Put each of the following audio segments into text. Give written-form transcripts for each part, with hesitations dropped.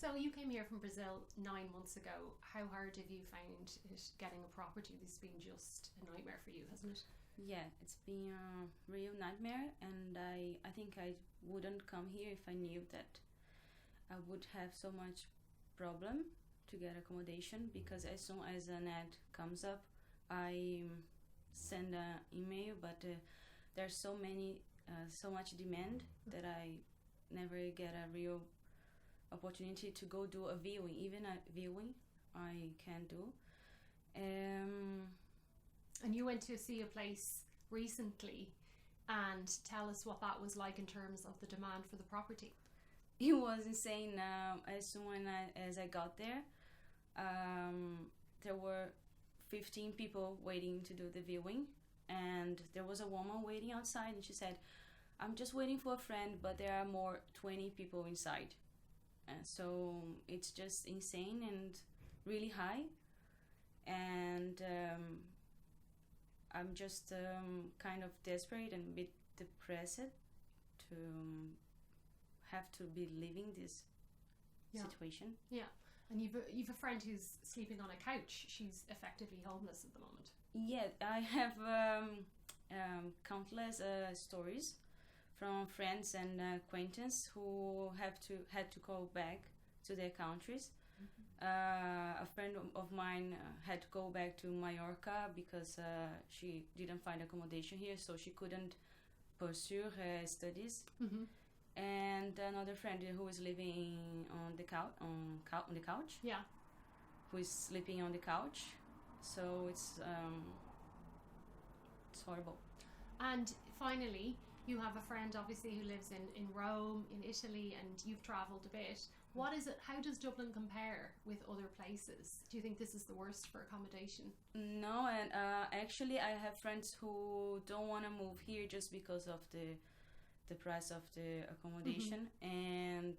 So you came here from Brazil 9 months ago. How hard have you found it getting a property? This has been just a nightmare for you, hasn't it? Yeah, it's been a real nightmare, and I think I wouldn't come here if I knew that I would have so much problem to get accommodation, because as soon as an ad comes up, I send an email, but there's so much demand that I never get a real opportunity to go do a viewing. Even a viewing I can do. And you went to see a place recently, and tell us what that was like in terms of the demand for the property. It was insane. As soon as I got there, there were 15 people waiting to do the viewing, and there was a woman waiting outside, and she said, "I'm just waiting for a friend, but there are more 20 people inside." So it's just insane and really high, and I'm just kind of desperate and a bit depressed to have to be living this situation. Yeah, and you've a friend who's sleeping on a couch. She's effectively homeless at the moment. Yeah, I have countless stories from friends and acquaintances who had to go back to their countries. A friend of mine had to go back to Mallorca because she didn't find accommodation here, so she couldn't pursue her studies. And another friend who is living on the couch. Yeah. Who is sleeping on the couch. So it's horrible. And finally, you have a friend obviously who lives in Rome, in Italy, and you've travelled a bit. What is it? How does Dublin compare with other places? Do you think this is the worst for accommodation? No, and actually I have friends who don't want to move here just because of the price of the accommodation, and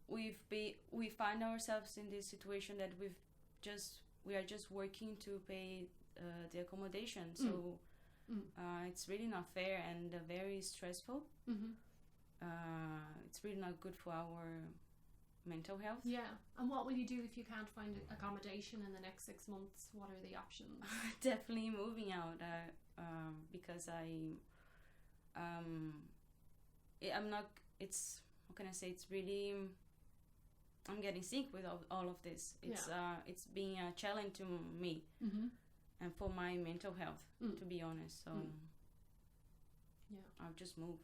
we find ourselves in this situation that we are just working to pay the accommodation, so it's really not fair and very stressful. It's really not good for our mental health. Yeah. And what will you do if you can't find accommodation in the next 6 months? What are the options? Definitely moving out, because I'm not, it's, what can I say, it's really, I'm getting sick with all of this. It's being a challenge to me and for my mental health, to be honest. So I'll just move.